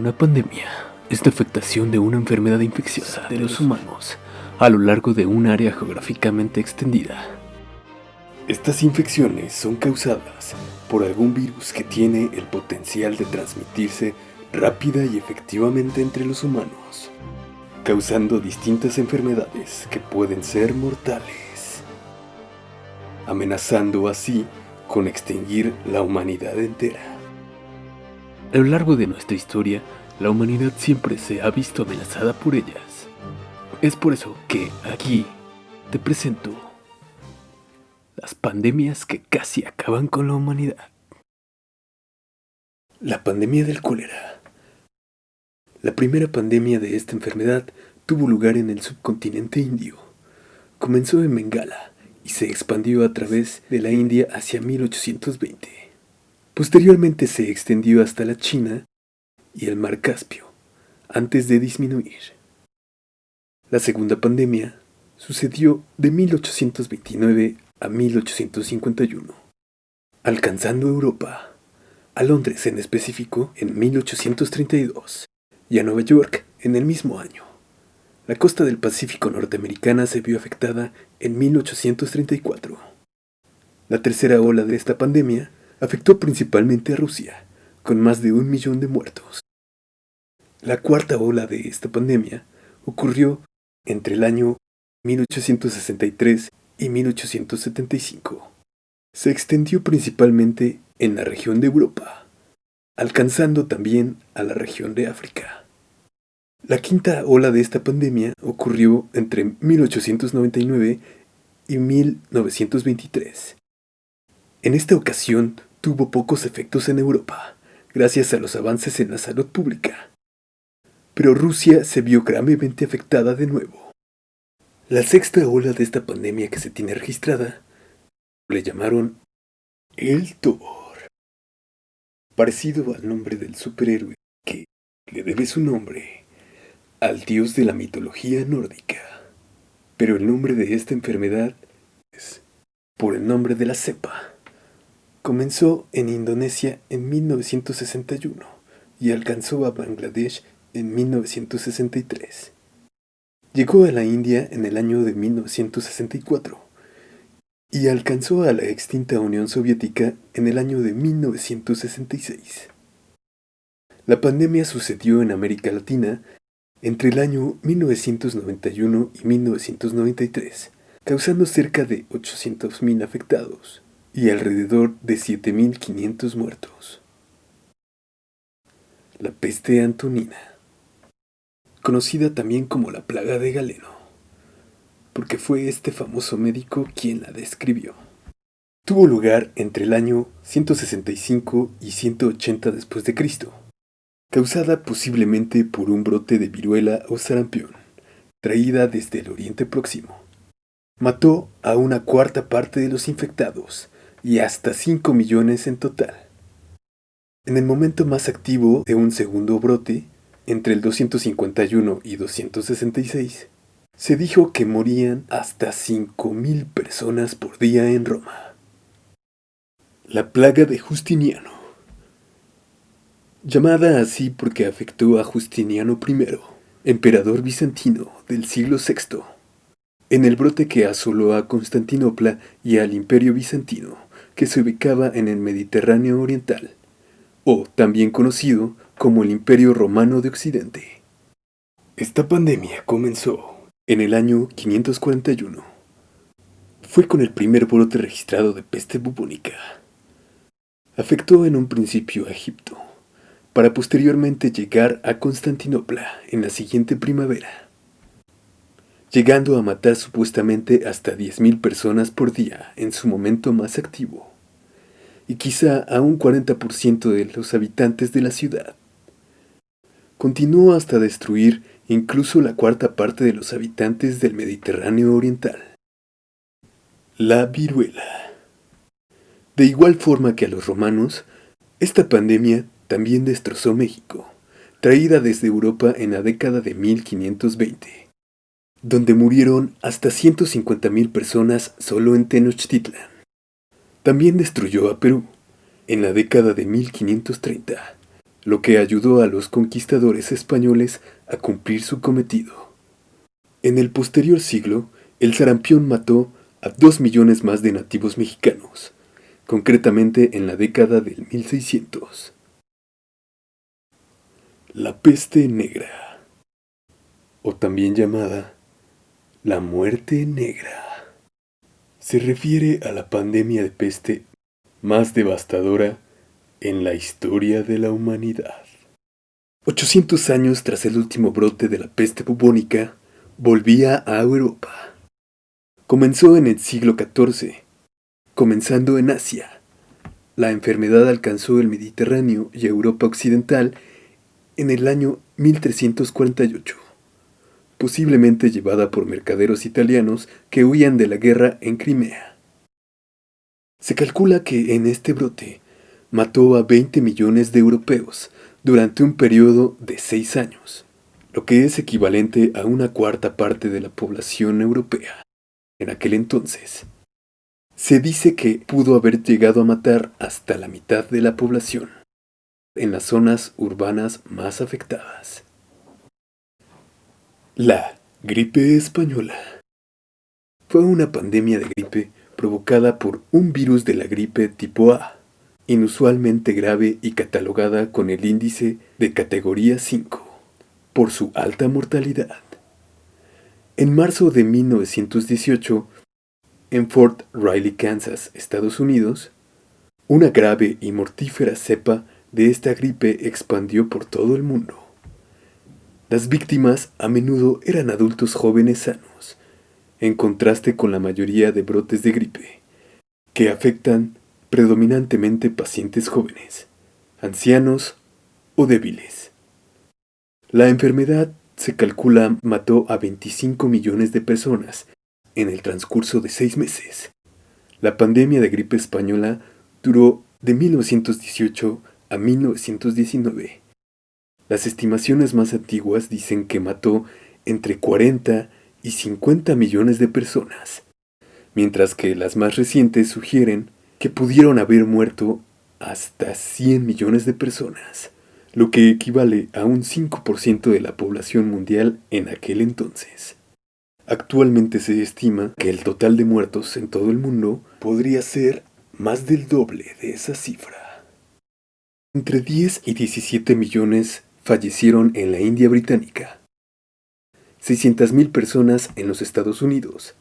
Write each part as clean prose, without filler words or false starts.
Una pandemia es la afectación de una enfermedad infecciosa de los humanos a lo largo de un área geográficamente extendida. Estas infecciones son causadas por algún virus que tiene el potencial de transmitirse rápida y efectivamente entre los humanos, causando distintas enfermedades que pueden ser mortales, amenazando así con extinguir la humanidad entera. A lo largo de nuestra historia, la humanidad siempre se ha visto amenazada por ellas. Es por eso que aquí te presento las pandemias que casi acaban con la humanidad. La pandemia del cólera. La primera pandemia de esta enfermedad tuvo lugar en el subcontinente indio. Comenzó en Bengala y se expandió a través de la India hacia 1820. Posteriormente se extendió hasta la China y el mar Caspio, antes de disminuir. La segunda pandemia sucedió de 1829 a 1851, alcanzando Europa, a Londres en específico en 1832 y a Nueva York en el mismo año. La costa del Pacífico norteamericana se vio afectada en 1834. La tercera ola de esta pandemia afectó principalmente a Rusia, con más de 1 millón de muertos. La cuarta ola de esta pandemia ocurrió entre el año 1863 y 1875. Se extendió principalmente en la región de Europa, alcanzando también a la región de África. La quinta ola de esta pandemia ocurrió entre 1899 y 1923. En esta ocasión tuvo pocos efectos en Europa, gracias a los avances en la salud pública. Pero Rusia se vio gravemente afectada de nuevo. La sexta ola de esta pandemia que se tiene registrada le llamaron el Thor, parecido al nombre del superhéroe que le debe su nombre al dios de la mitología nórdica. Pero el nombre de esta enfermedad es por el nombre de la cepa. Comenzó en Indonesia en 1961 y alcanzó a Bangladesh en 1963. Llegó a la India en el año de 1964 y alcanzó a la extinta Unión Soviética en el año de 1966. La pandemia sucedió en América Latina entre el año 1991 y 1993, causando cerca de 800.000 afectados y alrededor de 7.500 muertos. La peste antonina, conocida también como la plaga de Galeno, porque fue este famoso médico quien la describió. Tuvo lugar entre el año 165 y 180 después de Cristo, causada posiblemente por un brote de viruela o sarampión, traída desde el Oriente Próximo. Mató a 1/4 de los infectados y hasta 5 millones en total. En el momento más activo de un segundo brote, entre el 251 y 266, se dijo que morían hasta 5.000 personas por día en Roma. La plaga de Justiniano, llamada así porque afectó a Justiniano I, emperador bizantino del siglo VI, en el brote que asoló a Constantinopla y al Imperio Bizantino, que se ubicaba en el Mediterráneo Oriental, o también conocido como el Imperio Romano de Occidente. Esta pandemia comenzó en el año 541. Fue con el primer brote registrado de peste bubónica. Afectó en un principio a Egipto, para posteriormente llegar a Constantinopla en la siguiente primavera, llegando a matar supuestamente hasta 10.000 personas por día en su momento más activo, y quizá a un 40% de los habitantes de la ciudad. Continuó hasta destruir incluso la 1/4 de los habitantes del Mediterráneo Oriental. La viruela. De igual forma que a los romanos, esta pandemia también destrozó México, traída desde Europa en la década de 1520, donde murieron hasta 150.000 personas solo en Tenochtitlan. También destruyó a Perú en la década de 1530 lo que ayudó a los conquistadores españoles a cumplir su cometido. En el posterior siglo, el sarampión mató a 2 millones más de nativos mexicanos, concretamente en la década del 1600. La peste negra, o también llamada la muerte negra, se refiere a la pandemia de peste más devastadora en la historia de la humanidad. 800 años tras el último brote de la peste bubónica, volvía a Europa. Comenzó en el siglo XIV, comenzando en Asia. La enfermedad alcanzó el Mediterráneo y Europa occidental en el año 1348, posiblemente llevada por mercaderos italianos que huían de la guerra en Crimea. Se calcula que en este brote mató a 20 millones de europeos durante un periodo de 6 años, lo que es equivalente a una cuarta parte de la población europea en aquel entonces. Se dice que pudo haber llegado a matar hasta la mitad de la población en las zonas urbanas más afectadas. La gripe española fue una pandemia de gripe provocada por un virus de la gripe tipo A, inusualmente grave y catalogada con el índice de categoría 5, por su alta mortalidad. En marzo de 1918, en Fort Riley, Kansas, Estados Unidos, una grave y mortífera cepa de esta gripe expandió por todo el mundo. Las víctimas a menudo eran adultos jóvenes sanos, en contraste con la mayoría de brotes de gripe, que afectan predominantemente pacientes jóvenes, ancianos o débiles. La enfermedad se calcula mató a 25 millones de personas en el transcurso de 6 meses. La pandemia de gripe española duró de 1918 a 1919. Las estimaciones más antiguas dicen que mató entre 40 y 50 millones de personas, mientras que las más recientes sugieren que pudieron haber muerto hasta 100 millones de personas, lo que equivale a un 5% de la población mundial en aquel entonces. Actualmente se estima que el total de muertos en todo el mundo podría ser más del doble de esa cifra. Entre 10 y 17 millones fallecieron en la India británica, 600.000 personas en los Estados Unidos,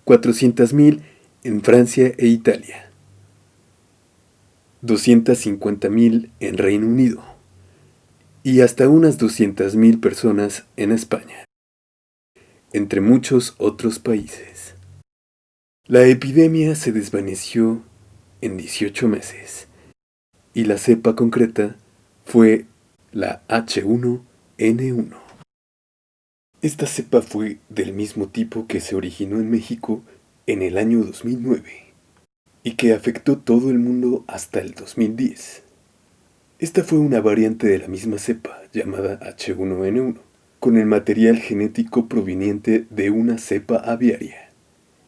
400.000 en Francia e Italia, 250.000 en Reino Unido y hasta unas 200.000 personas en España, entre muchos otros países. La epidemia se desvaneció en 18 meses y la cepa concreta fue la H1N1. Esta cepa fue del mismo tipo que se originó en México en el año 2009 y que afectó todo el mundo hasta el 2010. Esta fue una variante de la misma cepa llamada H1N1, con el material genético proveniente de una cepa aviaria,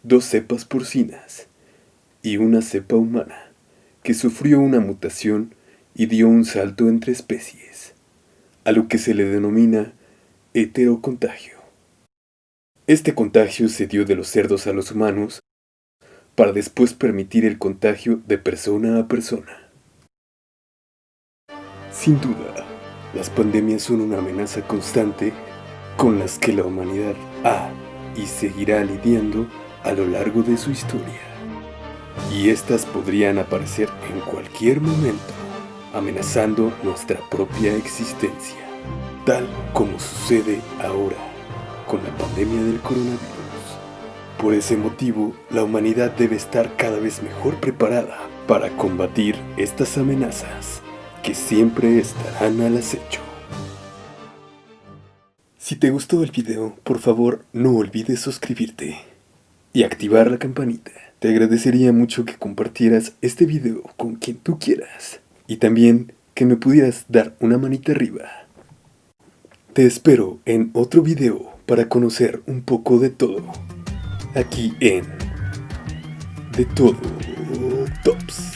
2 cepas porcinas y una cepa humana, que sufrió una mutación y dio un salto entre especies, a lo que se le denomina heterocontagio. Este contagio se dio de los cerdos a los humanos para después permitir el contagio de persona a persona. Sin duda, las pandemias son una amenaza constante con las que la humanidad ha y seguirá lidiando a lo largo de su historia. Y estas podrían aparecer en cualquier momento, amenazando nuestra propia existencia, tal como sucede ahora con la pandemia del coronavirus. Por ese motivo, la humanidad debe estar cada vez mejor preparada para combatir estas amenazas que siempre estarán al acecho. Si te gustó el video, por favor no olvides suscribirte y activar la campanita. Te agradecería mucho que compartieras este video con quien tú quieras y también que me pudieras dar una manita arriba. Te espero en otro video para conocer un poco de todo, aquí en De Todo Tops.